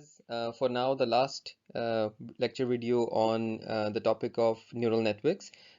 is for now the last lecture video on the topic of neural networks,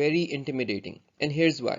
very intimidating. And here's why.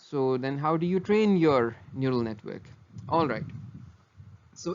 So then how do you train your neural network? All right. So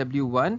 W1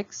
x.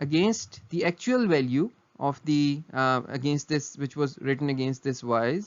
against the actual value of the against this which was written against this y's,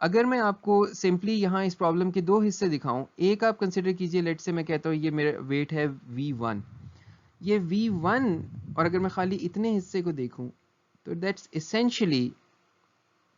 اگر میں آپ کو simply یہاں اس problem کے دو حصے دکھاؤں، ایک آپ کنسیڈر کیجئے، لیٹ سے میں کہتا ہوں یہ میرا ویٹ ہے V1، یہ V1، اور اگر میں خالی اتنے حصے کو دیکھوں تو that's essentially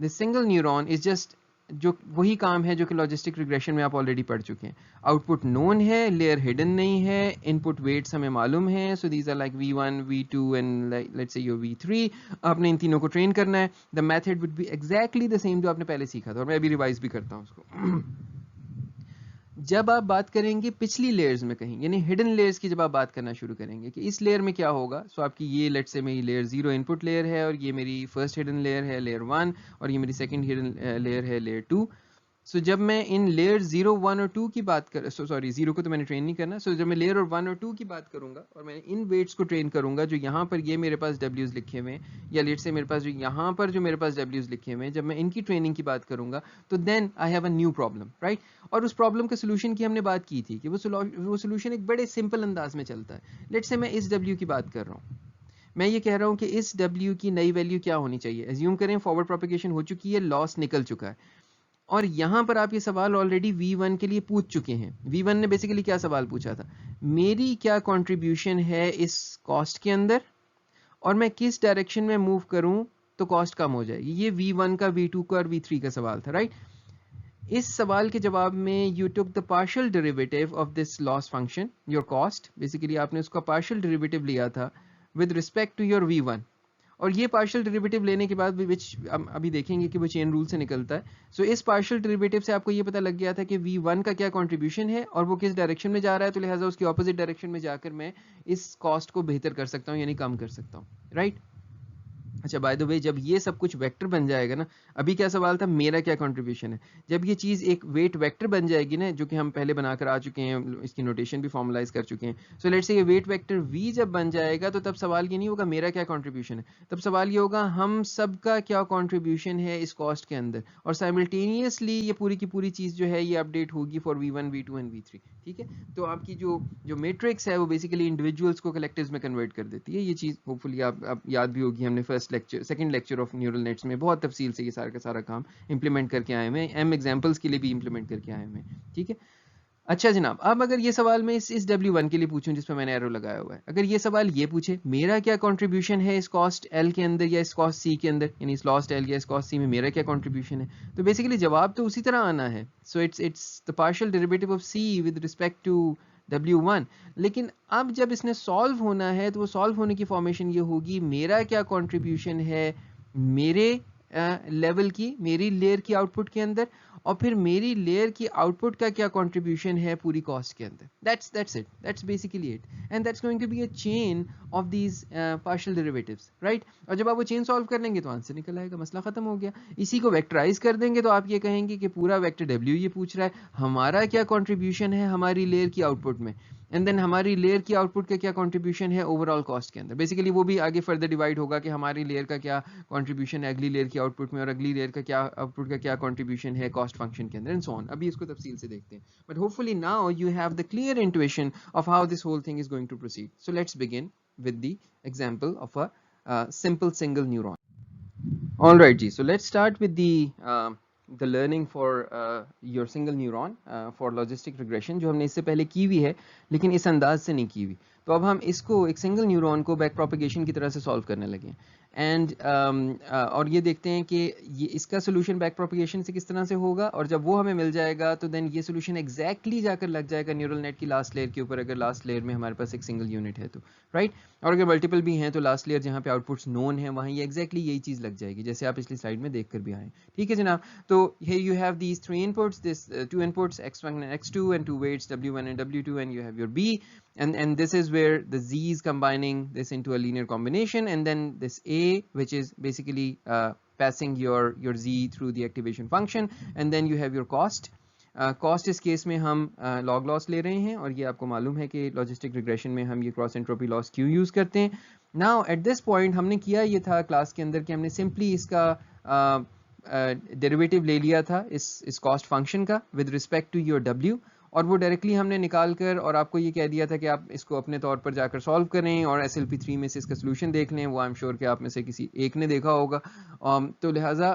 the single neuron is just جو وہی کام ہے جو کہ لاجسٹک ریگریشن میں آپ آلریڈی پڑھ چکے ہیں. آؤٹ پٹ نون ہے، لیئر ہڈن نہیں ہے، ان پٹ ویٹس ہمیں معلوم ہے، so these are like V1 V2 and let's say your V3. آپ نے ان تینوں کو ٹرین کرنا ہے. The method would be exactly the same جو آپ نے پہلے سیکھا تھا، اور میں ابھی ریوائز بھی کرتا ہوں اس کو. جب آپ بات کریں گے پچھلی لیئرز میں کہیں، یعنی ہڈن لیئرز کی جب آپ بات کرنا شروع کریں گے کہ اس لیئر میں کیا ہوگا، سو آپ کی یہ لیٹ سے میری لیئر 0 ان پٹ لیئر ہے، اور یہ میری فرسٹ ہڈن لیئر ہے لیئر 1، اور یہ میری سیکنڈ ہڈن لیئر ہے لیئر 2. سو جب میں ان لیئر 0 1 اور 2 کی بات کر سوری 0 کو تو میں نے ٹرین نہیں کرنا، سو جب میں لیئر اور 1 اور 2 کی بات کروں گا اور میں ان ویٹس کو ٹرین کروں گا جو یہاں پر یہ میرے پاس ڈبلیوز لکھے ہوئے ہیں، یا لیٹ سے میرے پاس جو یہاں پر جو میرے پاس ڈبلیوز لکھے ہوئے ہیں، جب میں ان کی ٹریننگ کی بات کروں گا تو then I have a new problem, right. اور اس پرابلم کے سولوشن کی ہم نے بات کی تھی کہ وہ سولوشن ایک بڑے سمپل انداز میں چلتا ہے. لیٹ سے میں اس ڈبلیو کی بات کر رہا ہوں، میں یہ کہہ رہا ہوں کہ اس ڈبلیو کی نئی ویلیو کیا ہونی چاہیے. ایزیوم کریں فارورڈ پروپیگیشن ہو چکی ہے، لاس نکل چکا ہے، اور یہاں پر آپ یہ سوال آلریڈی V1 کے لیے پوچھ چکے ہیں. V1 نے بیسیکلی کیا سوال پوچھا تھا، میری کیا کنٹریبیوشن ہے اس کاسٹ کے اندر، اور میں کس ڈائریکشن میں موو کروں تو کاسٹ کم ہو جائے گی. یہ V1 کا، V2 کا اور V3 کا سوال تھا، رائٹ. اس سوال کے جواب میں you took the partial derivative of this loss function your cost. Basically آپ نے اس کا پارشل ڈیریویٹو لیا تھا with respect to your V1، اور یہ پارشل ڈیریویٹو لینے کے بعد بھی ابھی دیکھیں گے کہ وہ چین رول سے نکلتا ہے. سو اس پارشل ڈیریویٹو سے آپ کو یہ پتہ لگ گیا تھا کہ V1 کا کیا کنٹریبیوشن ہے اور وہ کس ڈائریکشن میں جا رہا ہے، تو لہٰذا اس کی اپوزٹ ڈائریکشن میں جا کر میں اس کاسٹ کو بہتر کر سکتا ہوں، یعنی کم کر سکتا ہوں، رائٹ. اچھا بائی دا وے، جب یہ سب کچھ ویکٹر بن جائے گا نا، ابھی کیا سوال تھا، میرا کیا کنٹریبیوشن ہے. جب یہ چیز ایک ویٹ ویکٹر بن جائے گی نا، جو کہ ہم پہلے بنا کر آ چکے ہیں، اس کی نوٹیشن بھی فارملائز کر چکے ہیں. سو لیٹس سے یہ ویٹ ویکٹر V جب بن جائے گا تو تب سوال یہ نہیں ہوگا میرا کیا کنٹریبیوشن ہے، تب سوال یہ ہوگا ہم سب کا کیا کنٹریبیوشن ہے اس کاسٹ کے اندر، اور سائملٹینیسلی یہ پوری کی پوری چیز جو ہے یہ اپڈیٹ ہوگی for V1 V2 and V3. ٹھیک ہے، تو آپ کی جو میٹرکس ہے وہ بیسیکلی انڈیویجولس کو کلیکٹیوز میں کنورٹ کر دیتی ہے. یہ چیز ہوپ فلی آپ یاد بھی ہوگی، ہم نے first lecture second lecture of neural nets میں بہت تفصیل سے یہ سارا کا سارا کام امپلیمنٹ کر کے آئے ہوئے ہیں، ایگزامپلس کے لیے بھی امپلیمنٹ کر کے آئے ہوئے ہیں. ٹھیک ہے. اچھا جناب، اب اگر یہ سوال میں اس W1 کے لیے پوچھوں جس پہ میں نے ایرو لگایا ہوا ہے، اگر یہ سوال یہ پوچھے میرا کیا کنٹریبیوشن ہے اس کاسٹ L کے اندر یا اس کاسٹ C کے اندر، یعنی اس لاسٹ L یا اس کاسٹ C میں میرا کیا کنٹریبیوشن ہے، تو بیسیکلی جواب تو اسی طرح آنا ہے. So it's the partial derivative of C with respect to W1. لیکن اب جب اس نے سالو ہونا ہے تو وہ سالو ہونے کی فارمیشن یہ ہوگی میرا کیا کنٹریبیوشن ہے میرے لیول کی، میری لیئر کی آؤٹ پٹ کے اندر، اور پھر میری لیئر کی آؤٹ پٹ کا کیا کنٹریبیوشن ہے پوری کاسٹ کے اندر. that's it, that's basically it, and that's going to be a chain of these partial derivatives, right. اور جب آپ وہ چین سالو کر لیں گے تو آنسر نکل آئے گا، مسئلہ ختم ہو گیا. اسی کو ویکٹرائز کر دیں گے تو آپ یہ کہیں گے کہ پورا ویکٹر W یہ پوچھ رہا ہے ہمارا کیا کنٹریبیوشن ہے ہماری لیئر کی آؤٹ پٹ میں، اینڈ دین ہماری لیئر کی آؤٹ پٹ کا کیا کنٹریبیوشن ہے اوور آل کاسٹ کے اندر. بیسیکلی وہ بھی آگے فردر ڈیوائڈ ہوگا کہ ہماری لیئر کا کیا کنٹریبیوشن ہے اگلی لیئر کی آؤٹ پٹ میں، اور اگلی لیئر کا کیا آؤٹ پٹ کا کیا کنٹریبیوشن ہے کاسٹ فنکشن کے اندر، اینڈ سو آن. ابھی اس کو تفصیل سے دیکھتے ہیں، but hopefully now you have the clear intuition of how this whole thing is going to proceed. So let's begin with the example of a simple single neuron. All right جی، so let's start with the learning for your single neuron for logistic regression جو ہم نے اس سے پہلے کی ہوئی ہے لیکن اس انداز سے نہیں کی ہوئی. تو اب ہم اس کو ایک سنگل نیورون کو بیک پروپیگیشن کی طرح سے سالو کرنے لگے ہیں، اینڈ اور یہ دیکھتے ہیں کہ یہ اس کا سولوشن بیک پروپیگیشن سے کس طرح سے ہوگا، اور جب وہ ہمیں مل جائے گا تو دین یہ سولوشن ایگزیکٹلی جا کر لگ جائے گا نیورل نیٹ کی لاسٹ لیئر کے اوپر، اگر لاسٹ لیئر میں ہمارے پاس ایک سنگل یونٹ ہے تو، رائٹ. اور اگر ملٹیپل بھی ہیں تو لاسٹ لیئر جہاں پہ آؤٹ پٹس نون ہیں وہاں یہ ایگزیکٹلی یہی چیز لگ جائے گی جیسے آپ پچھلی سلائڈ میں دیکھ کر بھی آئے. ٹھیک ہے جناب. تو here you have these three inputs, this two inputs x1 and x2 and two weights w1 and w2, and you have your b, and this is where the z is combining this into a linear combination, and then this a which is basically passing your z through the activation function, and then you have your cost. Cost اس case میں ہم log لاس لے رہے ہیں، اور یہ آپ کو معلوم ہے کہ لاجسٹک ریگریشن میں ہم یہ کراس انٹروپی لاس کیوں یوز کرتے ہیں. ناؤ ایٹ دس پوائنٹ ہم نے کیا یہ تھا کلاس کے اندر کہ ہم نے سمپلی اس کا ڈیریویٹو لے لیا تھا اس کاسٹ فنکشن کا with respect to your W, اور وہ ڈائریکٹلی ہم نے نکال کر اور آپ کو یہ کہہ دیا تھا کہ آپ اس کو اپنے طور پر جا کر سالو کریں اور SLP3 میں سے اس کا سولوشن دیکھ لیں. وہ آئی ایم شیور کہ آپ میں سے کسی ایک نے دیکھا ہوگا. تو لہٰذا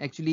actually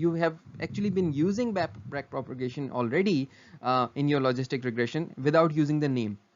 you have actually been using back propagation already in your logistic regression without using the name.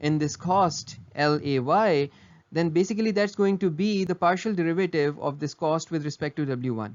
in this cost LAY, then basically that's going to be the partial derivative of this cost with respect to W1.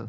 L.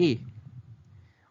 A.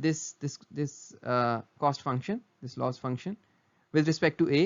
this cost function, this loss function with respect to A,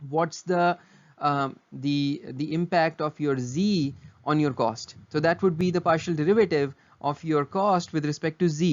What's the impact of your Z on your cost? So that would be the partial derivative of your cost with respect to Z,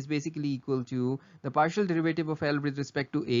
is basically equal to the partial derivative of L with respect to A,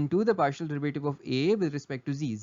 into the partial derivative of A with respect to Z.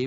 A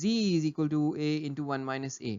Z is equal to A into 1 minus A,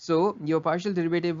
So your partial derivative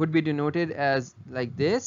would be denoted as like this,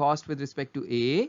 cost with respect to A,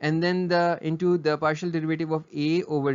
and then into the partial derivative of A over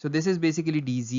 So this is basically dz,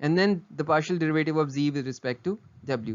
and then the partial derivative of z with respect to w.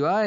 wi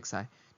xi.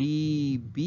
db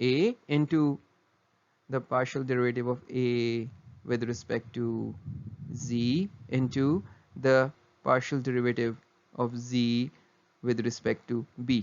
a into the partial derivative of a with respect to z into the partial derivative of z with respect to b.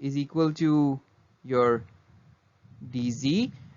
is equal to your dz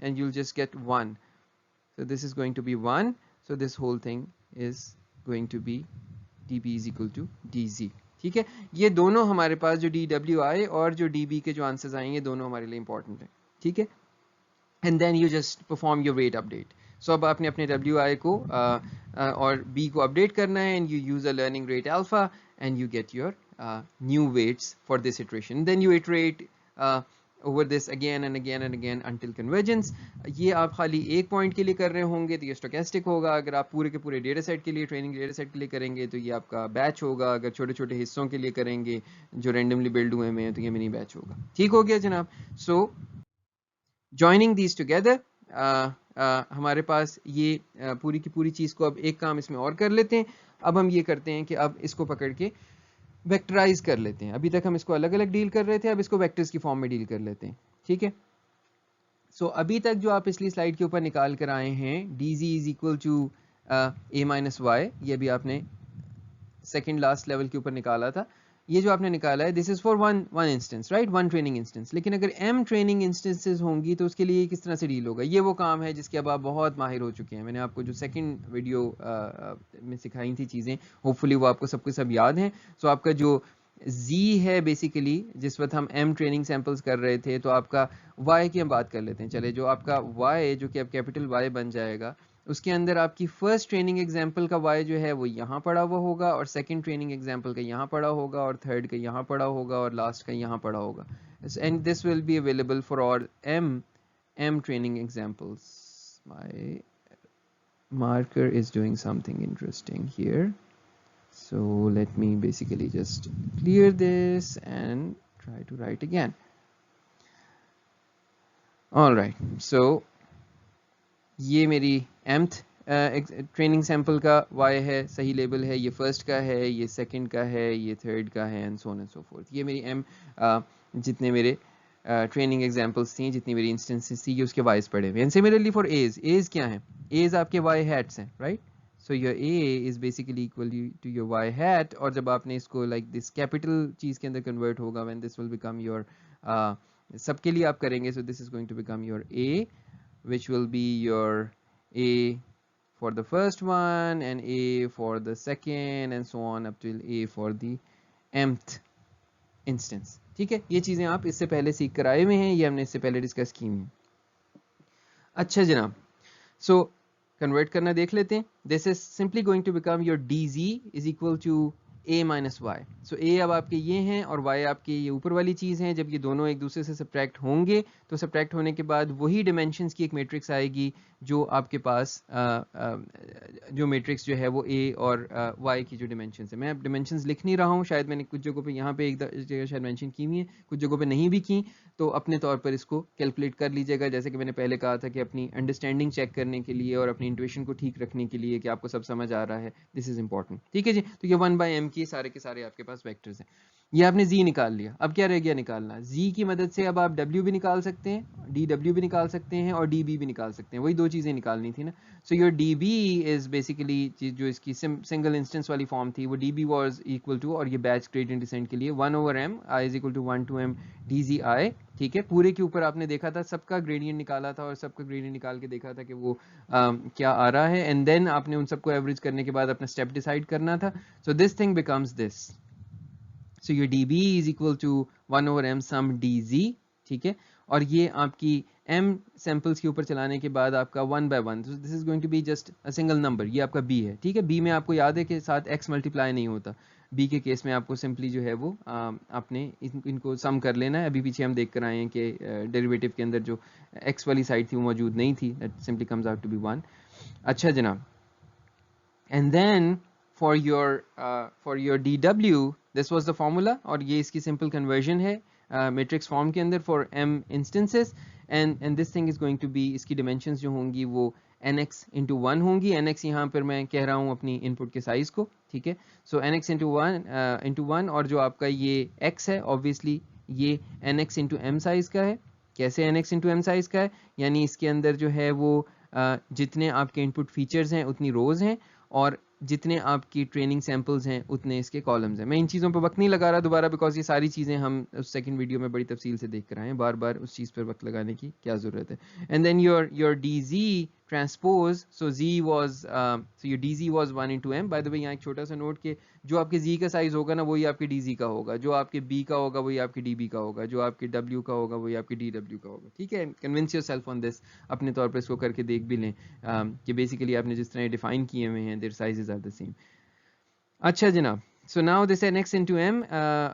and you'll just get 1. So this is going to be 1. So this whole thing is going to be db is equal to dz. ٹھیک ہے. یہ دونوں ہمارے پاس جو DWI اور جو DB کے جو آنسرز آئیں گے دونوں ہمارے لیے امپورٹنٹ ہیں. ٹھیک ہے. And then you just perform your weight update. So اب آپ نے اپنے WI کو اور B کو اپڈیٹ کرنا ہے, and you use a learning rate alpha and you get your new weights for this iteration. Then you iterate over this again and again and again until convergence. یہ آپ خالی ایک point کے لیے کر رہے ہوں گے تو یہ اسٹوکیسٹک ہوگا. اگر آپ پورے کے پورے ڈیٹا سیٹ کے لیے, ٹریننگ ڈیٹا سیٹ کے لیے کریں گے تو یہ آپ کا بیچ ہوگا. اگر چھوٹے چھوٹے حصوں کے لیے کریں گے جو رینڈملی بلڈ ہوئے ہیں تو یہ منی بیچ ہوگا. ٹھیک ہو گیا جناب. سو جوائننگ دیز ٹوگیدر, ہمارے پاس یہ پوری کی پوری چیز کو اب ایک کام اس میں اور کر لیتے ہیں. اب ہم یہ کرتے ہیں کہ اب اس کو پکڑ کے ویکٹرائز کر لیتے ہیں. ابھی تک ہم اس کو الگ الگ ڈیل کر رہے تھے, اب اس کو ویکٹرز کی فارم میں ڈیل کر لیتے ہیں. ٹھیک ہے. سو ابھی تک جو آپ پچھلی سلائڈ کے اوپر نکال کر آئے ہیں DZ is equal to A-Y, یہ ابھی آپ نے سیکنڈ لاسٹ لیول کے اوپر نکالا تھا. یہ جو آپ نے نکالا ہے this is for one instance, right, one training instance. لیکن اگر M ٹریننگ انسٹنسز ہوں گی تو اس کے لیے کس طرح سے ڈیل ہوگا؟ یہ وہ کام ہے جس کے اب آپ بہت ماہر ہو چکے ہیں. میں نے آپ کو جو سیکنڈ ویڈیو میں سکھائی تھی چیزیں, ہوپ فلی وہ آپ کو سب یاد ہیں. سو آپ کا جو Z ہے بیسیکلی, جس وقت ہم M ٹریننگ سیمپلز کر رہے تھے, تو آپ کا Y کی ہم بات کر لیتے ہیں. چلے, جو آپ کا Y جو کہ اب کیپٹل Y بن جائے گا, اس کے اندر آپ کی فرسٹ ٹریننگ ایگزامپل کا Y جو ہے وہ یہاں پڑا ہوا ہوگا, اور سیکنڈ ٹریننگ ایگزامپل کا یہاں پڑا ہوگا, اور تھرڈ کا یہاں پڑا ہوگا, اور لاسٹ کا یہاں پڑا ہوگا. And this will be available for all M training examples. My marker is doing something interesting here. So let me basically just clear this and try to write again. All right. So یہ میری mth training sample کا Y ہے, صحیح label ہے. یہ first کا ہے, یہ سیکنڈ کا ہے, یہ تھرڈ کا ہے, and so on and so forth. یہ میری جتنے میرے ٹریننگ ایگزامپلس تھیں, جتنی میری انسٹنسز تھی, یہ اس کے Y's پڑے ہوئے ہیں. سملرلی فار A's کیا ہیں؟ A's آپ کے Y hats ہیں, right. So your A is basically equal to your Y hat, اور جب آپ نے اس کو like this capital چیز کے اندر کنورٹ ہوگا, when this will become your سب کے لیے آپ کریں گے, so this is going to become your A, which will be your A for the first one, and A for the second, and so on up till A for the mth instance. ٹھیک ہے. یہ چیزیں آپ اس سے پہلے سیکھ کر آئے ہوئے ہیں, یہ ہم نے اس سے پہلے ڈسکس کی ہوئی ہیں. اچھا جناب, سو کنورٹ کرنا دیکھ لیتے ہیں. This is simply going to become your DZ is equal to A minus Y. So A اب آپ کے یہ ہیں, اور Y آپ کے یہ اوپر والی چیز ہیں. جب یہ دونوں ایک دوسرے سے سبٹریکٹ ہوں گے تو سبٹریکٹ ہونے کے بعد وہی ڈیمینشنز کی ایک میٹرکس آئے گی جو آپ کے پاس جو میٹرکس جو ہے وہ A اور Y کی جو ڈیمینشنز ہیں. میں اب ڈیمینشنز لکھ نہیں رہا ہوں, شاید میں نے کچھ جگہوں پہ یہاں پہ ایک جگہ شاید مینشن کی ہوئی ہیں, کچھ جگہوں پہ نہیں بھی کی, تو اپنے طور پر اس کو کیلکولیٹ کر لیجیے گا. جیسے کہ میں نے پہلے کہا تھا کہ اپنی انڈرسٹینڈنگ چیک کرنے کے لیے اور اپنی انٹویشن کو ٹھیک رکھنے کے لیے کہ آپ کو سب سمجھ آ رہا ہے, دس از امپورٹنٹ. ٹھیک ہے جی. تو یہ 1/m کی سارے کے سارے آپ کے پاس ویکٹرز ہیں. یہ آپ نے Z نکال لیا. اب کیا رہ گیا نکالنا؟ Z کی مدد سے اب آپ W بھی نکال سکتے ہیں, DW بھی نکال سکتے ہیں, اور DB بھی نکال سکتے ہیں. وہی دو چیزیں نکالنی تھی نا. So your DB is basically جو اس کی سنگل انسٹنس والی فارم تھی, وہ DB واز ایکول ٹو, اور یہ بیچ گریڈینٹ ڈسینٹ کے لیے 1/m I is equal to 1 to m DZI. ٹھیک ہے. پورے کے اوپر آپ نے دیکھا تھا, سب کا گریڈینٹ نکالا تھا, اور سب کا گریڈینٹ نکال کے دیکھا تھا کہ وہ کیا آ رہا ہے, اینڈ دین آپ نے ان سب کو ایوریج کرنے کے بعد اپنا اسٹیپ ڈیسائیڈ کرنا تھا. So this thing becomes this. So your DB is equal to 1/m sum DZ. ٹھیک ہے. اور یہ آپ کی M samples کے اوپر چلانے کے بعد آپ کا 1/1. So this is going to be just a single number. یہ آپ کا B ہے. ٹھیک ہے. B میں آپ کو یاد ہے کہ ساتھ X ملٹیپلائی نہیں ہوتا. B کے کیس میں آپ کو سمپلی جو ہے وہ آپ نے ان کو سم کر لینا ہے. ابھی پیچھے ہم دیکھ کر آئے ہیں کہ ڈیریویٹو کے اندر جو X والی سائڈ تھی وہ موجود نہیں تھی. That simply comes out to be 1. اچھا جناب. And then for your DW, this was the formula, اور یہ اس کی simple conversion ہے matrix form کے اندر for m instances, and this thing is going to be, اس کی dimensions جو ہوں گی وہ nx into 1 ہوں گی. nx یہاں پر میں کہہ رہا ہوں اپنی input کے سائز کو. ٹھیک ہے. so nx into 1, اور جو آپ کا یہ x ہے obviously یہ nx into m سائز کا ہے. کیسے nx into m سائز کا ہے؟ یعنی اس کے اندر جو ہے وہ جتنے آپ کے input features ہیں اتنی rows ہیں, اور جتنے آپ کی ٹریننگ سیمپلز ہیں اتنے اس کے کالمز ہیں. میں ان چیزوں پہ وقت نہیں لگا رہا دوبارہ بیکاز یہ ساری چیزیں ہم اس سیکنڈ ویڈیو میں بڑی تفصیل سے دیکھ کر آئے ہیں, بار بار اس چیز پر وقت لگانے کی کیا ضرورت ہے. And then your D Z transpose, so Z was so your D Z was 1 into m. By the way یہاں ایک چھوٹا سا نوٹ کہ جو آپ کے زی کا سائز ہوگا نا وہی آپ کے ڈی زی کا ہوگا, جو آپ کے بی کا ہوگا وہی آپ کے ڈی بی کا ہوگا, جو آپ کے ڈبلیو کا ہوگا وہی آپ کے ڈی ڈبلیو کا ہوگا. ٹھیک ہے, کنونس یور سیلف آن دس, اپنے طور پر اس کو کر کے دیکھ بھی لیں کہ بیسیکلی آپ نے جس طرح ڈیفائن کیے ہوئے ہیں their sizes are the same. اچھا جناب, so now this nx into m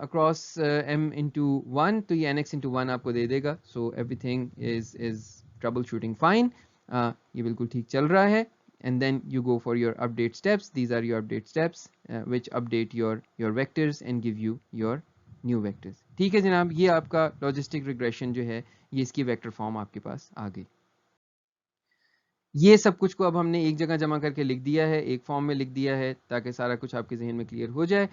across m into 1, تو یہ nx into 1 آپ کو دے دے گا. So everything is troubleshooting fine, یہ بالکل ٹھیک چل رہا ہے. And then you go for your update steps, these are your update steps which update your vectors and give you your new vectors. ٹھیک ہے جناب, یہ آپ کا لاجسٹک ریگریشن جو ہے یہ اس کی ویکٹر فارم آپ کے پاس آ گئی. یہ سب کچھ کو اب ہم نے ایک جگہ جمع کر کے لکھ دیا ہے, ایک فارم میں لکھ دیا ہے تاکہ سارا کچھ آپ کے ذہن میں کلیئر ہو جائے.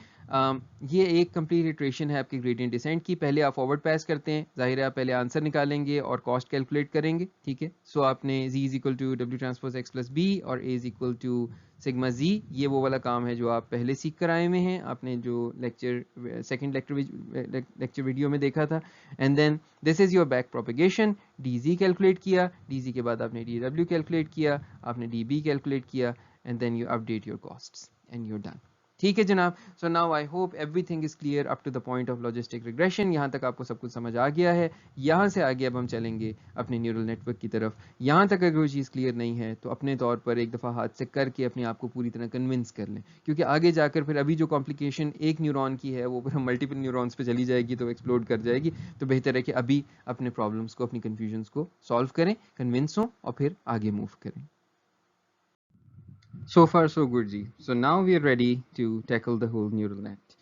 یہ ایک کمپلیٹ ایٹریشن ہے آپ کی گریڈینٹ ڈیسینٹ کی. پہلے آپ فارورڈ پاس کرتے ہیں, ظاہر ہے آپ پہلے آنسر نکالیں گے اور کاسٹ کیلکولیٹ کریں گے. ٹھیک ہے, سو آپ نے z is equal to W transpose X plus B اور a is equal to sigma Z, یہ وہ والا کام ہے جو آپ پہلے سیکھ کر آئے ہوئے ہیں, آپ نے جو سیکنڈ لیکچر ویڈیو میں دیکھا تھا. And then this is your back propagation, D Z calculate کیا, ڈی زی کے بعد آپ نے ڈی ڈبلیو کیلکولیٹ کیا, آپ نے ڈی بی کیلکولیٹ کیا, and then you update your costs and you done. ٹھیک ہے جناب, so now I hope everything is clear up to the point of logistic regression. یہاں تک آپ کو سب کچھ سمجھ آ گیا ہے. یہاں سے آگے اب ہم چلیں گے اپنے نیورل نیٹ ورک کی طرف. یہاں تک اگر وہ چیز کلیئر نہیں ہے تو اپنے طور پر ایک دفعہ ہاتھ سے کر کے اپنے آپ کو پوری طرح کنونس کر لیں, کیونکہ آگے جا کر پھر ابھی جو کمپلیکیشن ایک نیورون کی ہے وہ پھر ملٹیپل نیورونس پہ چلی جائے گی تو ایکسپلوڈ کر جائے گی. تو بہتر ہے کہ ابھی اپنے پرابلمس کو, اپنی کنفیوژنس کو سالو کریں, کنونس ہوں اور پھر آگے موو کریں. So far so good G. So now we are ready to tackle the whole neural net.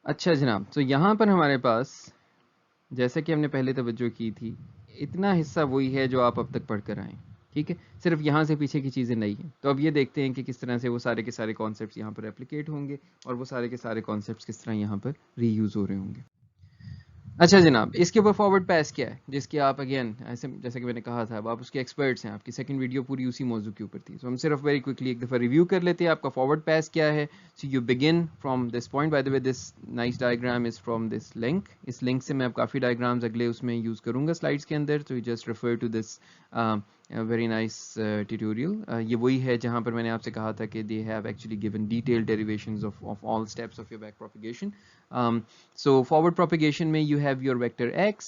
اچھا جناب, تو یہاں پر ہمارے پاس جیسا کہ ہم نے پہلے توجہ کی تھی اتنا حصہ وہی ہے جو آپ اب تک پڑھ کر آئیں. ٹھیک ہے, صرف یہاں سے پیچھے کی چیزیں نہیں ہیں. تو اب یہ دیکھتے ہیں کہ کس طرح سے وہ سارے کے سارے کانسیپٹس یہاں پر اپلیکیٹ ہوں گے اور وہ سارے کے سارے کانسیپٹس کس طرح یہاں پر ری یوز ہو رہے ہوں گے. اچھا جناب, اس کے اوپر فارورڈ پیس کیا ہے جس کی آپ اگین ایسے جیسے کہ میں نے کہا تھا اب آپ اس کے ایکسپرٹس ہیں, آپ کی سیکنڈ ویڈیو پوری اسی موضوع کے اوپر تھی. سو ہم صرف ویری کوئکلی ایک دفعہ ریویو کر لیتے ہیں آپ کا فارورڈ پیس کیا ہے. So you begin from this point, by the way this nice diagram is from this link. اس لنک سے میں اب کافی ڈائیگرامز اگلے اس میں یوز کروں گا سلائڈس کے اندر. تو you just refer to this very nice tutorial. یہ وہی ہے جہاں پر میں نے آپ سے کہا تھا کہ they have actually given detail derivations of all steps of your back propagation. So forward propagation میں you have your vector X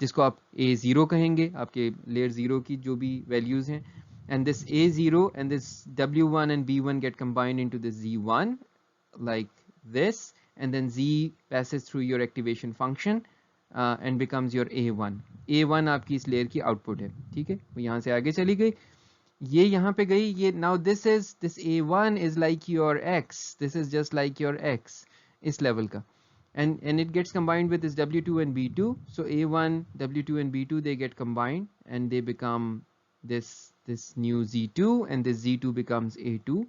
جس کو آپ A0 کہیں گے, آپ کے لیئر 0 کی جو بھی ویلیوز ہیں. And this A0 and this W1 and B1 get combined into this Z1 like this, and then Z passes through your activation function and becomes your A1. A1 آپ کی اس لیئر کی out put ہے. ٹھیک ہے, وہ یہاں سے آگے چلی گئی, یہ یہاں پہ گئی. یہ now this A1 is like your X, this is just like your X اس لیول کا. And it gets combined with this W2 and B2. So A1, W2 and B2 they get combined and they become this new Z2, and this Z2 becomes A2,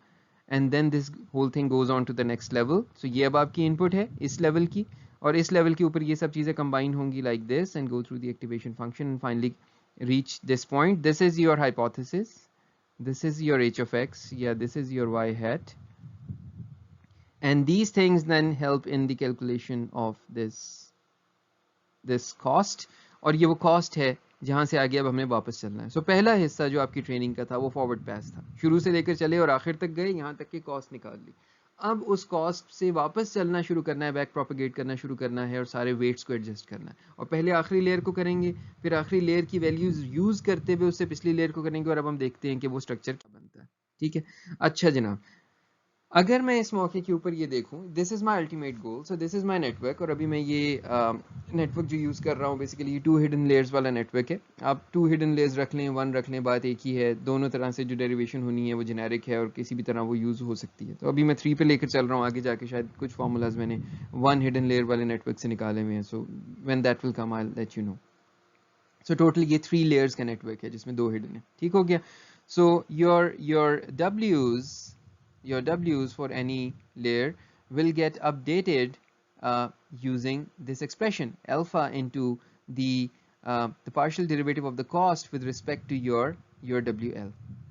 and then this whole thing goes on to the next level. So یہ اب آپ کی input ہے اس level کی, اور اس level کے اوپر یہ سب چیزیں combine ہوں گی like this and go through the activation function and finally reach this point. This is your hypothesis, this is your h of x, yeah, this is your y hat. And these things then help in the calculation of this cost. اور یہ وہ cost ہے جہاں سے آگے اب ہمیں واپس چلنا ہے. سو پہلا حصہ جو آپ کی ٹریننگ کا تھا وہ فارورڈ پیس تھا, شروع سے لے کر چلے اور آخر تک گئے, یہاں تک کہ کاسٹ نکال لی. اب اس کاسٹ سے واپس چلنا شروع کرنا ہے, بیک پروپیگیٹ کرنا شروع کرنا ہے اور سارے ویٹس کو ایڈجسٹ کرنا ہے. اور پہلے آخری لیئر کو کریں گے, پھر آخری لیئر کی ویلیوز یوز کرتے ہوئے اس سے پچھلی لیئر کو کریں گے, اور اب ہم دیکھتے ہیں کہ وہ اسٹرکچر کیا بنتا ہے. ٹھیک ہے, اچھا جناب, اگر میں اس موقع کے اوپر یہ دیکھوں, دس از مائی ultimate goal, so this is my net work. اور ابھی میں یہ نیٹ ورک جو یوز کر رہا ہوں بیسیکلی یہ 2 ہڈن لیئرز والا نیٹ ورک ہے. آپ 2 ہڈن لیئرز رکھ لیں, 1 رکھ لیں, بات ایک ہی ہے. دونوں طرح سے جو ڈیریویشن ہونی ہے وہ جنیرک ہے اور کسی بھی طرح وہ یوز ہو سکتی ہے. تو ابھی میں 3 پہ لے کر چل رہا ہوں, آگے جا کے شاید کچھ فارمولاز میں نے 1 ہڈن لیئر والے نیٹ ورک سے نکالے ہوئے ہیں. So when that will come I will let you know. So total یہ 3 لیئرز کا نیٹ ورک ہے جس میں 2 ہڈن ہے. ٹھیک ہو گیا. سو your W's for any layer will get updated using this expression alpha into the partial derivative of the cost with respect to your WL.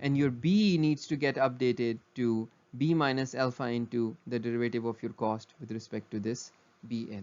and your b needs to get updated to b minus alpha into the derivative of your cost with respect to this bl.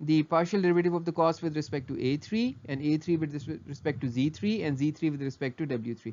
the partial derivative of the cost with respect to A3 and A3 with respect to Z3 and Z3 with respect to W3.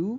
2,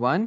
1.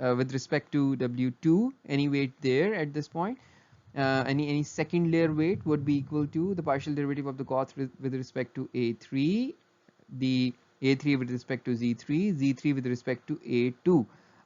with respect to W2, any weight there at this point, any second layer weight would be equal to the partial derivative of the cost with respect to A3, the A3 with respect to Z3, Z3 with respect to A2.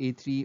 A3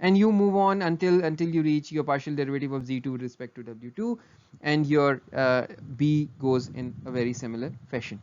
and you move on until you reach your partial derivative of Z2 with respect to W2, and your B goes in a very similar fashion.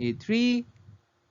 A3,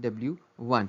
W1.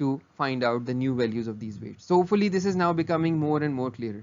to find out the new values of these weights. So hopefully this is now becoming more and more clearer.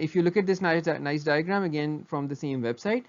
if you look at this nice diagram again from the same website,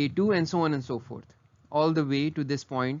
A2 and so on and so forth all the way to this point.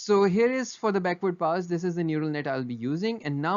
so here is for the backward pass, this is the neural net I'll be using, and now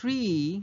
3,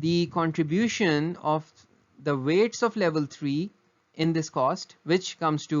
the contribution of the weights of level 3 in this cost which comes to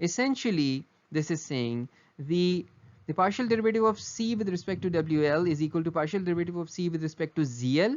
Essentially this is saying the partial derivative of c with respect to WL is equal to partial derivative of c with respect to ZL.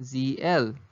ZL.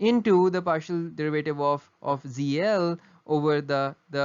into the partial derivative of ZL over the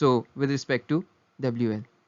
so with respect to WL.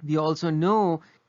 We also know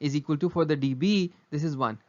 is equal to, for the dB this is 1,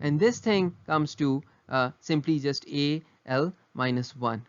and this thing comes to simply just al minus 1.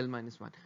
al minus 1.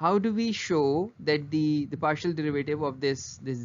how do we show that the partial derivative of this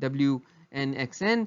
wn xn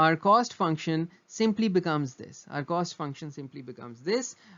our cost function simply becomes this. Our cost function simply becomes this.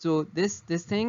so this thing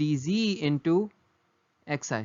dz into xi,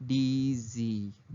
dz.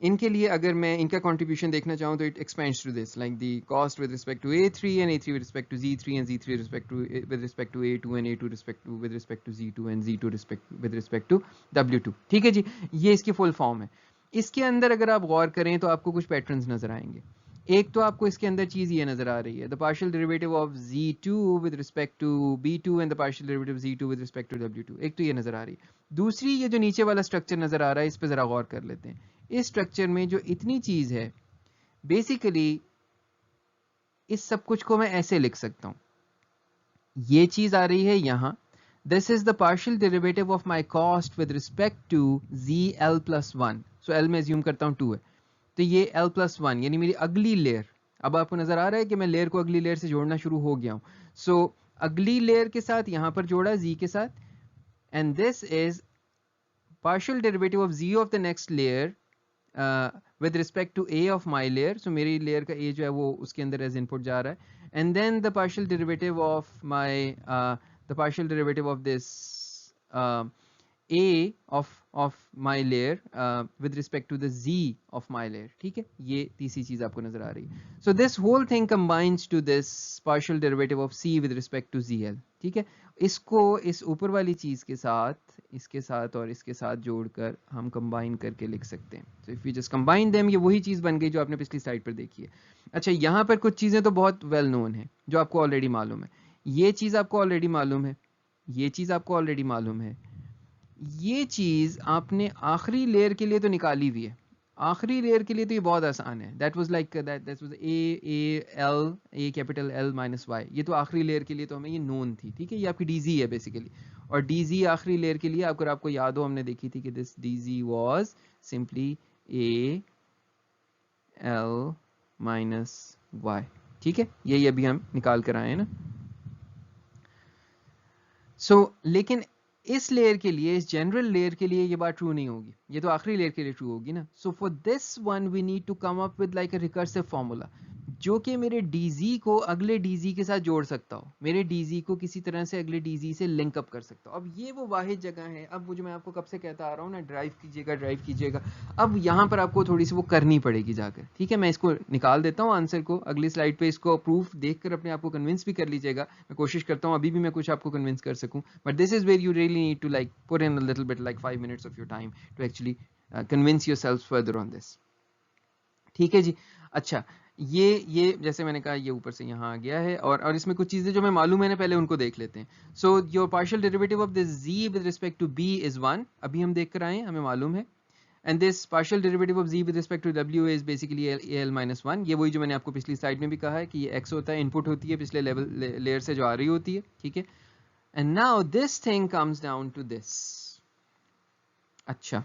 ان کے لیے اگر میں ان کا contribution دیکھنا چاہوں تو it expands to this like the cost with respect to A3 and A3 with respect to Z3 and Z3 with respect to A2 and A2 with respect to Z2 and Z2 with respect to W2. ٹھیک ہے جی, یہ اس کی full form ہے. اس کے اندر اگر آپ غور کریں تو آپ کو کچھ پیٹرنز نظر آئیں گے. ایک تو آپ کو اس کے اندر چیز یہ نظر آ رہی ہے, the partial derivative of Z2 with respect to B2 and the partial derivative of Z2 with respect to W2. ایک تو یہ نظر آ رہی ہے. دوسری یہ جو نیچے والا اسٹرکچر نظر آ رہا ہے, اس پہ ذرا غور کر لیتے ہیں. اس اسٹرکچر میں جو اتنی چیز ہے, بیسیکلی اس سب کچھ کو میں ایسے لکھ سکتا ہوں. یہ چیز آ رہی ہے یہاں, this is the partial derivative of my cost with respect to ZL plus 1. So L میں assume کرتا ہوں 2 ہے, تو یہ L+1 یعنی میری اگلی لیئر. اب آپ کو نظر آ رہا ہے کہ میں لیئر کو اگلی لیئر سے جوڑنا شروع ہو گیا ہوں. سو اگلی لیئر کے ساتھ یہاں پر جوڑا Z کے ساتھ, and this is partial derivative of Z of the next layer with respect to A of my layer. So میری لیئر کا A جو ہے وہ اس کے اندر ایز انپٹ جا رہا ہے, and then the partial derivative of my the partial derivative of this A of my layer with respect to the Z of my layer. ٹھیک ہے, یہ تیسری چیز آپ کو نظر آ رہی ہے. So this whole thing combines to this partial derivative of C with respect to ZL. ٹھیک ہے, اس کو اس اوپر والی چیز کے ساتھ, اس کے ساتھ اور اس کے ساتھ جوڑ کر ہم کمبائن کر کے لکھ سکتے ہیں. So if we just combine them, یہ وہی چیز بن گئی جو آپ نے پچھلی سلائڈ پر دیکھی ہے. اچھا, یہاں پر کچھ چیزیں تو بہت ویل نون ہیں جو آپ کو آلریڈی معلوم ہے. یہ چیز آپ کو آلریڈی معلوم ہے, یہ چیز آپ کو آلریڈی معلوم ہے, یہ چیز آپ نے آخری لیئر کے لیے تو نکالی ہوئی ہے. آخری لیئر کے لیے تو یہ بہت آسان ہے. That was like that was A capital L minus Y. یہ تو آخری لیئر کے لیے تو ہمیں یہ نون تھی. ٹھیک ہے, یہ آپ کی DZ ہے بیسیکلی, اور DZ آخری لیئر کے لیے اگر آپ کو یاد ہو ہم نے دیکھی تھی کہ دس DZ was simply AL minus Y. ٹھیک ہے, یہی ابھی ہم نکال کر آئے ہیں نا. سو لیکن اس لیئر کے لیے, اس جنرل لیئر کے لیے یہ بات ٹرو نہیں ہوگی, یہ تو آخری لیئر کے لیے ٹرو ہوگی نا. So for this one we need to come up with like a recursive formula جو کہ میرے DZ کو اگلے DZ کے ساتھ جوڑ سکتا ہو, میرے DZ کو کسی طرح سے اگلے DZ سے لنک اپ کر سکتا ہو. اب یہ وہ واحد جگہ ہے, اب وہ جو میں آپ کو کب سے کہتا آ رہا ہوں نا, ڈرائیو کیجیے گا ڈرائیو کیجیے گا, اب یہاں پر آپ کو تھوڑی سی وہ کرنی پڑے گی جا کر. ٹھیک ہے, میں اس کو نکال دیتا ہوں آنسر کو اگلی سلائڈ پہ, اس کو پروف دیکھ کر اپنے آپ کو کنونس بھی کر لیجیے گا. میں کوشش کرتا ہوں ابھی بھی میں کچھ آپ کو کنونس کر سکوں, but this is where you really need to like put in little bit like 5 minutes of your time to actually convince yourselves further on this. ٹھیک ہے جی. اچھا, یہ جیسے میں نے کہا یہ اوپر سے یہاں آ گیا ہے, اور اس میں کچھ چیزیں جو میں معلوم ہے نا پہلے ان کو دیکھ لیتے ہیں. So your partial derivative of this Z with respect to B is 1. ابھی ہم دیکھ کر آئے ہیں, ہمیں معلوم ہے. And this partial derivative of Z with respect to W is basically AL minus 1. یہ وہی جو میں نے آپ کو پچھلی سلائڈ میں بھی کہا ہے کہ یہ X ہوتا ہے, انپٹ ہوتی ہے پچھلے لیئر سے جو آ رہی ہوتی ہے. ٹھیک ہے, and now this thing comes down to this. اچھا,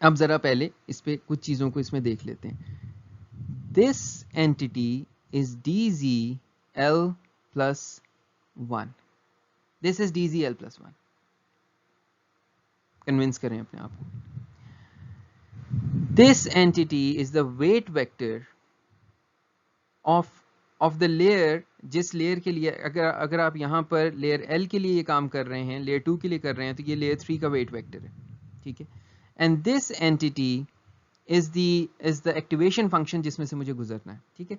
اب ذرا پہلے اس پہ کچھ چیزوں کو اس میں دیکھ لیتے ہیں. This entity is DZL plus 1. This is DZL plus 1. Convince کریں اپنے آپ کو. This entity is the weight vector of the layer, جس لیئر کے لیے اگر آپ یہاں پر لیئر L کے لیے یہ کام کر رہے ہیں, لیئر 2 کے لیے کر رہے ہیں, تو یہ لیئر 3 کا ویٹ ویکٹر ہے. ٹھیک ہے, and this entity is the activation function جس میں سے مجھے گزرنا ہے. ٹھیک ہے,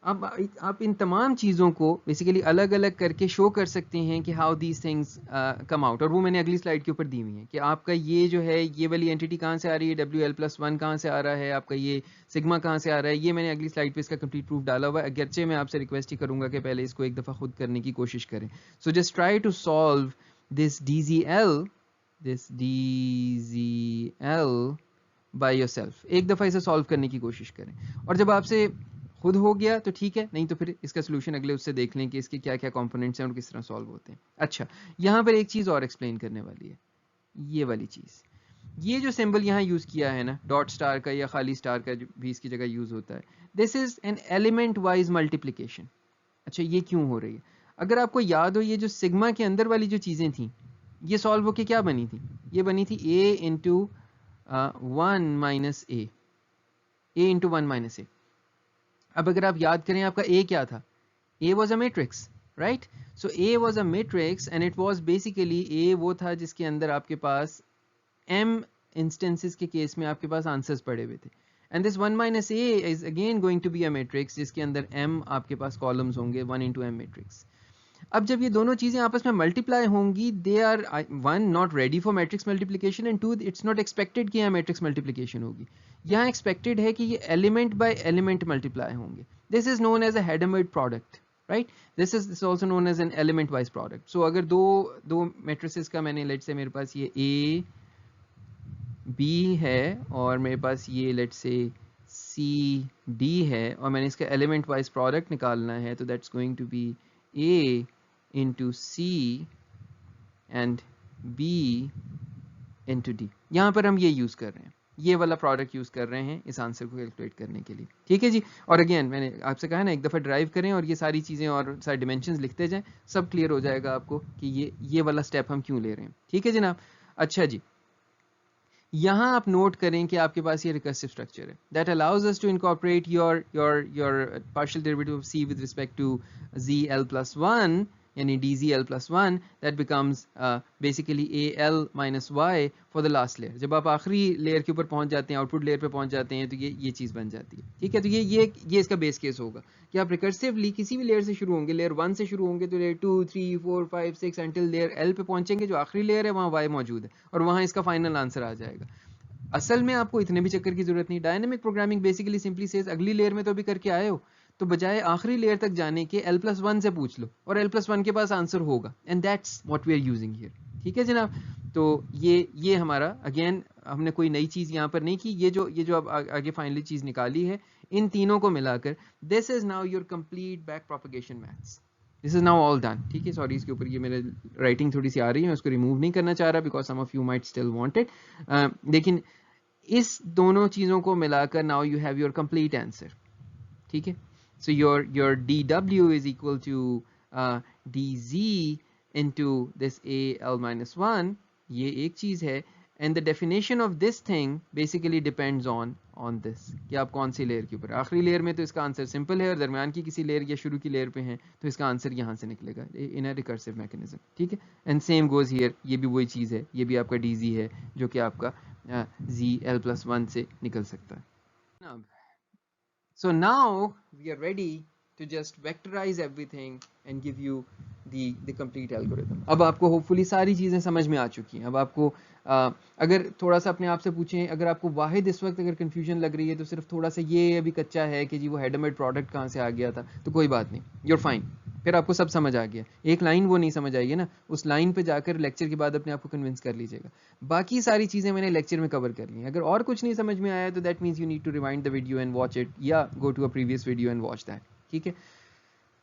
اب آپ ان تمام چیزوں کو بیسیکلی الگ الگ کر کے شو کر سکتے ہیں کہ how these things come out, اور وہ میں نے اگلی سلائڈ کے اوپر دی ہوئی ہیں کہ آپ کا یہ جو ہے یہ والی اینٹی کہاں سے آ رہی ہے, WL+1 کہاں سے آ رہا ہے, آپ کا یہ سگما کہاں سے آ رہا ہے. یہ میں نے اگلی سلائڈ پہ اس کا کمپلیٹ پروف ڈالا ہوا ہے, اگرچہ میں آپ سے ریکویسٹ ہی کروں گا کہ پہلے اس کو ایک دفعہ خود کرنے کی کوشش کریں. So just try to solve this DZL by yourself. ایک دفعہ اسے سالو کرنے کی کوشش کریں, اور جب آپ سے خود ہو گیا تو ٹھیک ہے, نہیں تو پھر اس کا سولوشن اگلے اس سے دیکھ لیں کہ اس کے کیا کیا کمپوننٹس ہیں اور کس طرح سالو ہوتے ہیں. اچھا, یہاں پر ایک چیز اور ایکسپلین کرنے والی ہے, یہ والی چیز, یہ جو سمبل یہاں یوز کیا ہے نا, ڈاٹ سٹار کا یا خالی سٹار کا بھی اس کی جگہ یوز ہوتا ہے, this is an element wise multiplication. اچھا, یہ کیوں ہو رہی ہے؟ اگر آپ کو یاد ہو یہ جو سگما کے اندر والی جو چیزیں تھیں یہ سالو ہو کے کیا بنی تھی, یہ بنی تھی A into 1 minus A, A into 1 minus A. اب اگر آپ یاد کریں آپ کا A کیا تھا, A was a matrix, right? So A was a matrix and it was basically A وہ تھا جس کے اندر آپ کے پاس M instances کے کیس میں آپ کے پاس آنسرز پڑے ہوئے تھے. And this 1 minus a is again going to be a matrix جس کے اندر m آپ کے پاس columns ہوں گے 1 into m matrix. اب جب یہ دونوں چیزیں آپس میں ملٹیپلائی ہوں گی they are one not ready for matrix multiplication and two it's not expected کہ یہاں matrix multiplication ہوگی. یہاں expected ہے کہ یہ element by element ملٹیپلائی ہوں گے. This is known as a Hadamard product, right? This is also known as an element wise product. So اگر دو matrices کا میں نے let's say میرے پاس یہ A B ہے اور میرے پاس یہ let's say C D ہے اور میں نے اس کا element wise product نکالنا ہے تو that's going to be A into C and B into D. یہاں پر ہم یہ یوز کر رہے ہیں, یہ والا پروڈکٹ یوز کر رہے ہیں اس آنسر کو کیلکولیٹ کرنے کے لیے. ٹھیک ہے جی. اور اگین میں نے آپ سے کہا نا ایک دفعہ ڈرائیو کریں اور یہ ساری چیزیں اور سارے ڈیمینشنز لکھتے جائیں, سب کلیئر ہو جائے گا آپ کو کہ یہ والا اسٹیپ ہم کیوں لے رہے ہیں. ٹھیک ہے جناب. اچھا جی, یہاں آپ نوٹ کریں کہ آپ کے پاس یہ ریکرسو اسٹرکچر ہے that allows us to incorporate your partial derivative of c with respect to zl plus 1 یعنی dzl plus 1 that becomes basically al minus y for the last layer. جب آپ آخری لیئر کے اوپر پہنچ جاتے ہیں, آؤٹ پٹ لیئر پہ پہنچ جاتے ہیں, تو یہ چیز بن جاتی ہے. ٹھیک ہے, تو یہ اس کا بیس کیس ہوگا کہ آپ ریکرسیولی کسی بھی لیئر سے شروع ہوں گے, لیئر 1 سے شروع ہوں گے تو لیئر 2 3 4 5 6 انٹل لیئر l پہ پہنچیں گے, جو آخری لیئر ہے وہاں y موجود ہے اور وہاں اس کا فائنل آنسر آ جائے گا. اصل میں آپ کو اتنے بھی چکر کی ضرورت نہیں. Dynamic programming basically simply says اگلی لیئر میں تو بھی کر کے آئے ہو تو بجائے آخری لیئر تک جانے کے l+1 سے پوچھ لو اور l+1 کے پاس آنسر ہوگا, and that's what we are using here. ٹھیک ہے جناب. تو یہ ہمارا اگین ہم نے کوئی نئی چیز یہاں پر نہیں کی. یہ جو اب آگے فائنلی چیز نکالی ہے ان تینوں کو ملا کر this is now your complete back propagation maths. This is now all done. ٹھیک ہے, سوری اس کے اوپر یہ میرے رائٹنگ تھوڑی سی آ رہی ہے, میں اس کو ریموو نہیں کرنا چاہ رہا because some of you might still want it. لیکن اس دونوں چیزوں کو ملا کر now you have your complete answer. ٹھیک ہے. So your dw is equal to dz into this al minus 1. یہ ایک چیز ہے, and the definition of this thing basically depends on this کہ آپ کون سی لیئر کے اوپر. آخری لیئر میں تو اس کا آنسر سمپل ہے اور درمیان کی کسی لیئر یا شروع کی لیئر پہ ہیں تو اس کا آنسر یہاں سے نکلے گا in a recursive mechanism. ٹھیک ہے, and same goes here. یہ بھی وہی چیز ہے, یہ بھی آپ کا dz ہے جو کہ آپ کا zl+1 سے نکل سکتا ہے. So now we are ready to just vectorize everything and give you the complete algorithm. اب آپ کو ہوپ فلی ساری چیزیں سمجھ میں آ چکی ہیں. اب آپ کو اگر تھوڑا سا اپنے آپ سے پوچھیں, اگر آپ کو واحد اس وقت اگر کنفیوژن لگ رہی ہے تو صرف تھوڑا سا یہ ابھی کچا ہے کہ جی وہ ہیڈمڈ پروڈکٹ کہاں سے آ گیا تھا, تو کوئی بات نہیں, یور فائن. پھر آپ کو سب سمجھ آ گیا. ایک لائن وہ نہیں سمجھ آئی ہے نا, اس لائن پہ جا کر لیکچر کے بعد اپنے آپ کو کنونس کر لیجیے گا. باقی ساری چیزیں میں نے لیکچر میں کور کر لی ہیں. اگر اور کچھ نہیں سمجھ میں آیا تو that means you need to rewind the video and watch it, یا go to a previous video and watch that. ٹھیک ہے.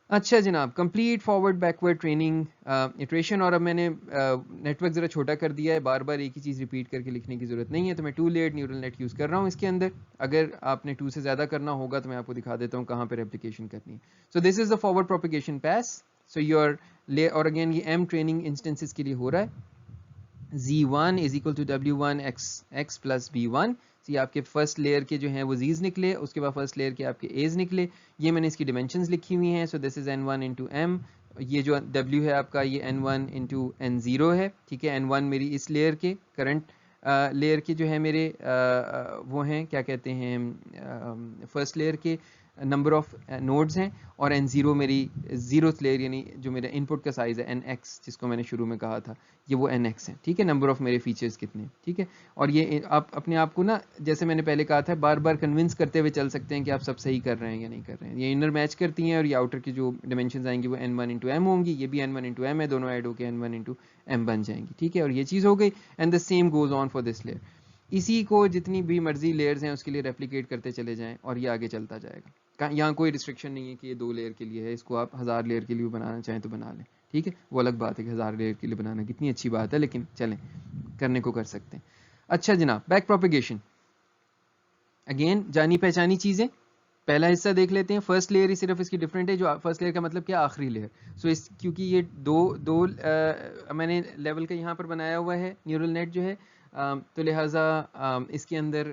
اچھا جناب, complete forward backward training iteration. اور اب میں نے نیٹ ورک ذرا چھوٹا کر دیا ہے, بار بار ایک ہی چیز ریپیٹ کر کے لکھنے کی ضرورت نہیں ہے, تو میں 2 لیئرڈ نیورل نیٹ یوز کر رہا ہوں اس کے اندر. اگر آپ نے 2 سے زیادہ کرنا ہوگا تو میں آپ کو دکھا دیتا ہوں کہاں پر ایپلیکیشن کرنی ہے. So this is the forward propagation pass. So your اور اگین یہ m ٹریننگ انسٹنسز کے لیے ہو رہا ہے. z1 is equal to w1 x plus b1. یہ آپ کے فرسٹ لیئر کے جو ہیں وہ زیز نکلے, اس کے بعد فرسٹ لیئر کے آپ کے ایز نکلے. یہ میں نے اس کی ڈیمینشنز لکھی ہوئی ہیں. سو this is n1 into m. یہ جو w ہے آپ کا یہ n1 into n0 ہے. ٹھیک ہے, n1 میری اس لیئر کے کرنٹ لیئر کے جو ہے میرے وہ ہیں کیا کہتے ہیں فرسٹ لیئر کے نمبر آف نوڈز ہیں, اور n0 میری زیروتھ لیئر یعنی جو میرا ان پٹ کا سائز ہے nx جس کو میں نے شروع میں کہا تھا, یہ وہ nx ہے. ٹھیک ہے, نمبر آف میرے فیچرز کتنے. ٹھیک ہے, اور یہ آپ اپنے آپ کو نا جیسے میں نے پہلے کہا تھا بار بار کنونس کرتے ہوئے چل سکتے ہیں کہ آپ سب صحیح کر رہے ہیں یا نہیں کر رہے ہیں. یہ انر میچ کرتی ہیں اور یہ آؤٹر کی جو ڈائمینشنز آئیں گی وہ n1 into m ہوں گی, یہ بھی n1 into m ہے, دونوں ایڈ ہو کے n1 into m بن جائیں گی. ٹھیک ہے, اور یہ چیز ہو گئی. And the same goes on for this layer. اسی کو جتنی بھی مرضی لیئرز ہیں اس کے لیے ریپلیکیٹ کرتے چلے جائیں اور یہ آگے چلتا جائے گا. یہاں کوئی ریسٹرکشن نہیں ہے کہ یہ 2 لیئر کے لیے ہے, اس کو آپ 1000 لیئر کے لیے بنانا چاہیں تو بنا لیں. ٹھیک ہے, وہ الگ بات ہے کہ 1000 لیئر کے لیے بنانا کتنی اچھی بات ہے, لیکن چلیں کرنے کو کر سکتے ہیں. اچھا جناب, بیک پروپیگیشن اگین جانی پہچانی چیزیں. پہلا حصہ دیکھ لیتے ہیں. فرسٹ لیئر ہی صرف اس کی ڈفرینٹ ہے. جو فرسٹ لیئر کا مطلب کیا, آخری لیئر. سو اس کیونکہ یہ دو میں نے لیول کا یہاں پر بنایا ہوا ہے نیورل نیٹ جو ہے, تو لہٰذا اس کے اندر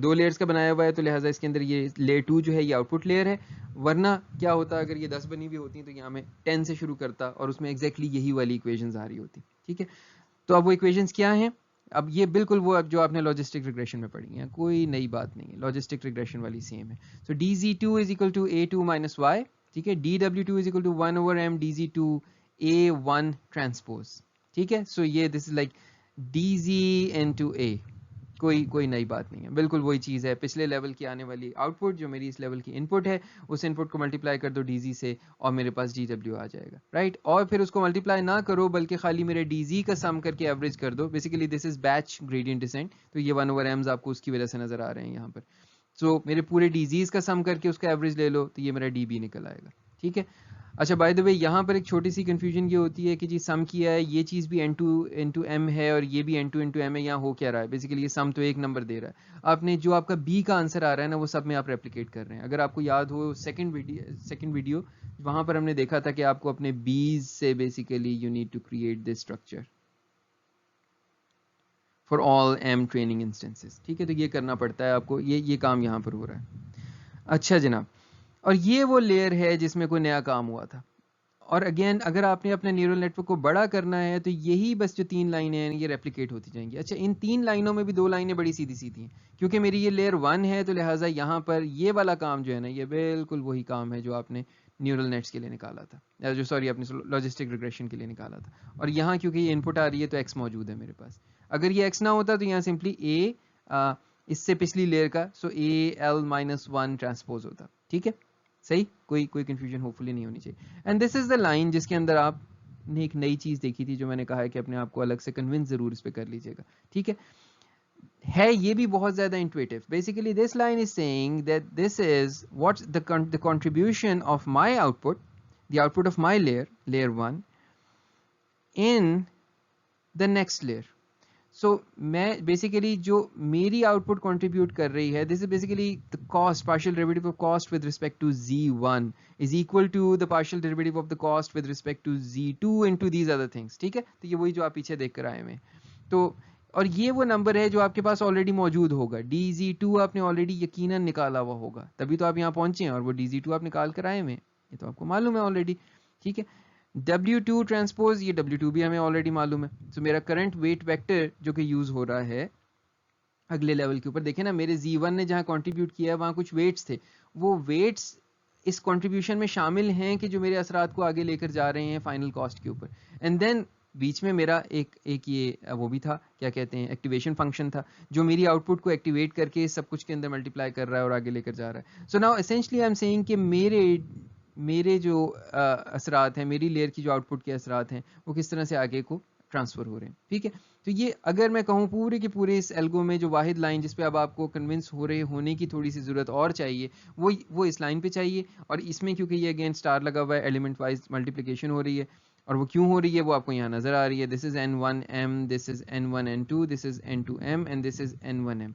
2 لیئرز کا بنایا ہوا ہے, تو لہٰذا اس کے اندر یہ لیئر 2 جو ہے یہ آؤٹ پٹ لیئر ہے. ورنہ کیا ہوتا اگر یہ 10 بنی ہوئی ہوتی تو یہاں میں 10 سے شروع کرتا اور اس میں ایگزیکٹلی یہی والی ایکویشنز آ رہی ہوتی. ٹھیک ہے, تو اب وہ ایکویشنز کیا ہیں, اب یہ بالکل وہ اب جو آپ نے لاجسٹک ریگریشن میں پڑھی ہیں، کوئی نئی بات نہیں ہے، لاجسٹک ریگریشن والی سیم ہے. So dz2 is equal to a2 minus Y, ٹھیک ہے. dw2 is equal to 1/m dz2 a1 transpose, ٹھیک ہے. سو یہ this is like dz into a، کوئی نئی بات نہیں ہے، بالکل وہی چیز ہے. پچھلے لیول کی آنے والی آؤٹ پٹ جو میری اس لیول کی ان پٹ ہے، اس ان پٹ کو ملٹیپلائی کر دو ڈی زی سے اور میرے پاس ڈی ڈبلیو آ جائے گا، رائٹ. اور پھر اس کو ملٹیپلائی نہ کرو بلکہ خالی میرے ڈی زی کا سم کر کے ایوریج کر دو. Basically this is batch gradient descent, تو یہ 1/m's آپ کو اس کی وجہ سے نظر آ رہے ہیں یہاں پر. سو میرے پورے ڈی زیز کا سم کر کے اس کا ایوریج لے لو تو یہ میرا ڈی بی نکل آئے گا، ٹھیک ہے. اچھا بائی دا وے یہاں پر ایک چھوٹی سی کنفیوژن یہ ہوتی ہے کہ جی سم کیا ہے، یہ چیز بھی n2 ہے اور یہ بھی n2 ہے. یہاں ہو کیا رہا ہے؟ بیسیکلی یہ سم تو ایک نمبر دے رہا ہے، آپ نے جو آپ کا بی کا آنسر آ رہا ہے نا وہ سب میں آپ ریپلیکیٹ کر رہے ہیں. اگر آپ کو یاد ہو سیکنڈ ویڈیو وہاں پر ہم نے دیکھا تھا کہ آپ کو اپنے بیز سے basically you need to create this structure for all M training instances, ٹھیک ہے. تو یہ کرنا پڑتا ہے آپ کو، یہ کام یہاں پر ہو رہا ہے. اچھا جناب، اور یہ وہ لیئر ہے جس میں کوئی نیا کام ہوا تھا. اور اگین اگر آپ نے اپنے نیورل نیٹ ورک کو بڑا کرنا ہے تو یہی بس جو 3 لائنیں ہیں یہ ریپلیکیٹ ہوتی جائیں گی. اچھا ان 3 لائنوں میں بھی 2 لائنیں بڑی سیدھی سیدھی ہیں، کیونکہ میری یہ لیئر 1 ہے تو لہٰذا یہاں پر یہ والا کام جو ہے نا یہ بالکل وہی کام ہے جو آپ نے نیورل نیٹس کے لیے نکالا تھا، جو سوری اپنے لاجسٹک ریگریشن کے لیے نکالا تھا. اور یہاں کیونکہ یہ ان پٹ آ رہی ہے تو ایکس موجود ہے میرے پاس. اگر یہ ایکس نہ ہوتا تو یہاں سمپلی اے اس سے پچھلی لیئر کا سو اے ایل مائنس 1 ٹرانسپوز ہوتا، ٹھیک ہے. صحیح، کوئی کنفیوژن ہوپ فلی نہیں ہونی چاہیے. And this is the line جس کے اندر آپ نے ایک نئی چیز دیکھی تھی جو میں نے کہا ہے کہ اپنے آپ کو الگ سے کنونس ضرور اس پہ کر لیجیے گا، ٹھیک ہے یہ بھی بہت زیادہ intuitive. Basically this line is seeing that this is what the contribution of my output, the output of my layer 1 in the next layer. So میں بیسیکلی جو میری آؤٹ پٹ کنٹریبیوٹ کر رہی ہے this is basically the cost partial derivative of cost with respect to z1 is equal to the partial derivative of the cost with respect to z2 into these other things, ٹھیک ہے. تو یہ وہی جو آپ پیچھے دیکھ کر آئے ہوئے ہیں. تو اور یہ وہ نمبر ہے جو آپ کے پاس آلریڈی موجود ہوگا. dz2 آپ نے آلریڈی یقیناً نکالا ہوا ہوگا، تبھی تو آپ یہاں پہنچے ہیں اور وہ dz2 آپ نکال کر آئے ہوئے ہیں، یہ تو آپ کو معلوم ہے آلریڈی، ٹھیک ہے. W2 ٹرانسپوز، یہ W2 بھی ہمیں آلریڈی معلوم ہے. تو میرا کرنٹ ویٹ ویکٹر جو کہ یوز ہو رہا ہے اگلے لیول کے اوپر، دیکھیں نا میرے Z1 نے جہاں کنٹریبیوٹ کیا ہے وہاں کچھ ویٹس تھے، وہ ویٹس اس کنٹریبیوشن میں شامل ہیں کہ جو میرے اثرات کو آگے لے کر جا رہے ہیں فائنل کاسٹ کے اوپر. اینڈ دین بیچ میں میرا ایک یہ وہ بھی تھا، کیا کہتے ہیں، ایکٹیویشن فنکشن تھا جو میری آؤٹ پٹ کو ایکٹیویٹ کر کے سب کچھ کے اندر ملٹیپلائی کر رہا ہے اور آگے لے کر جا رہا ہے. So now essentially I am seeing کہ میرے جو اثرات ہیں، میری لیئر کی جو آؤٹ پٹ کے اثرات ہیں وہ کس طرح سے آگے کو ٹرانسفر ہو رہے ہیں، ٹھیک ہے. تو یہ اگر میں کہوں پورے کے پورے اس الگو میں جو واحد لائن جس پہ اب آپ کو کنونس ہو رہے ہونے کی تھوڑی سی ضرورت اور چاہیے وہ اس لائن پہ چاہیے. اور اس میں کیونکہ یہ اگین اسٹار لگا ہوا ہے، ایلیمنٹ وائز ملٹیپلیکیشن ہو رہی ہے، اور وہ کیوں ہو رہی ہے وہ آپ کو یہاں نظر آ رہی ہے. This is n1m، this is n1n2، this is n2m and this is n1m.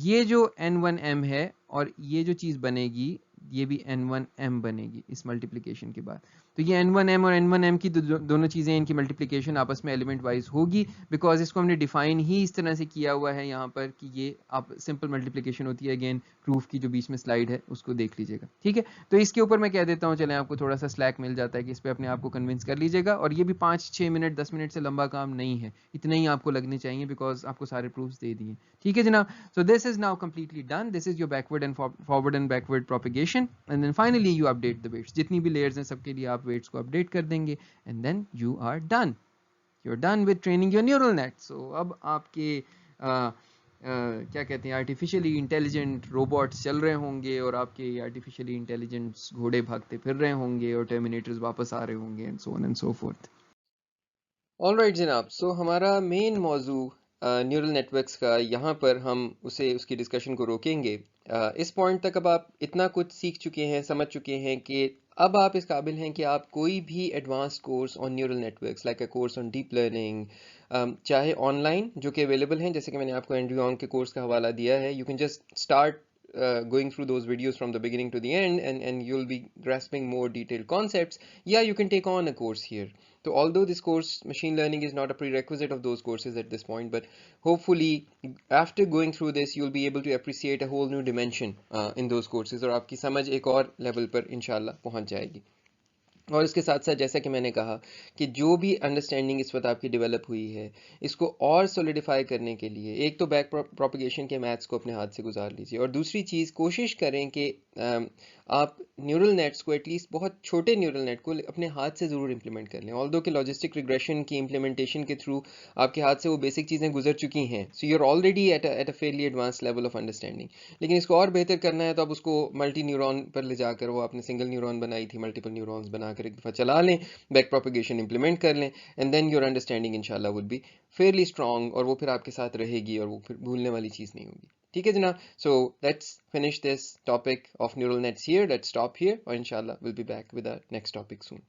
یہ جو n1m ہے اور یہ جو چیز بنے گی یہ بھی n1m بنے گی اس ملٹیپلیکیشن کے بعد. تو یہ n1m اور n1m کی دونوں چیزیں ان کی ملٹیپلیکیشن آپس میں ایلیمنٹ وائز ہوگی، بیکاز اس کو ہم نے ڈیفائن ہی اس طرح سے کیا ہوا ہے یہاں پر کہ یہ آپ سمپل ملٹیپلیکیشن ہوتی ہے. اگین پروف کی جو بیچ میں سلائیڈ ہے اس کو دیکھ لیجیے گا، ٹھیک ہے. تو اس کے اوپر میں کہہ دیتا ہوں چلیں آپ کو تھوڑا سا سلیک مل جاتا ہے کہ اس پہ اپنے آپ کو کنونس کر لیجیے گا. اور یہ بھی 5-6 منٹ 10 منٹ سے لمبا کام نہیں ہے، اتنے ہی آپ کو لگنے چاہیے بیکاز آپ کو سارے پروفس دے دیے، ٹھیک ہے جناب. So this is now completely done. This is your backward and forward and backward propagation. And then finally you update the weights, جتنی بھی لیئرز ہیں سب کے لیے آپ ویٹس کو اپڈیٹ کر دیں گے. And then you are done, you are done with training your neural net. So اب آپ کے کیا کہتے ہیں آرٹیفیشلی انٹیلیجنٹ روبوٹس چل رہے ہوں گے اور آپ کے آرٹیفیشلی انٹیلیجنٹ گھوڑے بھاگتے پھر رہے ہوں گے اور ٹرمینیٹرز واپس آ رہے ہوں گے، and so on and so forth. All right جناب، سو ہمارا مین موضوع نیورل نیٹ ورکس کا یہاں پر ہم اس کی ڈسکشن کو روکیں گے. اس پوائنٹ تک اب آپ اتنا کچھ سیکھ چکے ہیں، سمجھ چکے ہیں کہ اب آپ اس قابل ہیں کہ آپ کوئی بھی advance course on neural networks like a course on deep learning, چاہے آن لائن جو کہ اویلیبل ہیں، جیسے کہ میں نے آپ کو اینڈریو آنگ کے کورس کا حوالہ دیا ہے. You can just start going through those videos from the beginning to the end, and you'll be grasping more detailed concepts. Yeah, you can take on a course here. So although this course machine learning is not a prerequisite of those courses at this point, but hopefully after going through this you'll be able to appreciate a whole new dimension in those courses, اور آپ کی سمجھ ایک اور level پر انشاءاللہ پہنچ جائے گی. اور اس کے ساتھ ساتھ جیسا کہ میں نے کہا کہ جو بھی انڈرسٹینڈنگ اس وقت آپ کی ڈیولپ ہوئی ہے اس کو اور سولیڈیفائی کرنے کے لیے ایک تو بیک پروپیگیشن کے میتھس کو اپنے ہاتھ سے گزار لیجیے، اور دوسری چیز کوشش کریں کہ آپ نیورل نیٹس کو ایٹ لیسٹ بہت چھوٹے نیورل نیٹ کو اپنے ہاتھ سے ضرور امپلیمنٹ کر لیں، آلدو کہ لاجسٹک ریگریشن کی امپلیمنٹیشن کے تھرو آپ کے ہاتھ سے وہ بیسک چیزیں گزر چکی ہیں، so you are already at a fairly advance level of understanding. لیکن اس کو اور بہتر کرنا ہے تو اب اس کو ملٹی نیورون پر لے جا کر، وہ آپ نے سنگل نیورون بنائی تھی، ملٹیپل نیورونز بنا کر ایک دفعہ چلا لیں، بیک پروپیگیشن امپلیمنٹ کر لیں، اینڈ دین یور انڈرسٹینڈنگ انشاءاللہ وڈ بی فیئرلی اسٹرانگ، اور وہ پھر آپ کے ساتھ رہے گی اور وہ پھر بھولنے والی چیز نہیں ہوگی. ٹھیک ہے جناب. So let's finish this topic of neural nets here, let's stop here, اور انشاءاللہ will be back with next topic soan.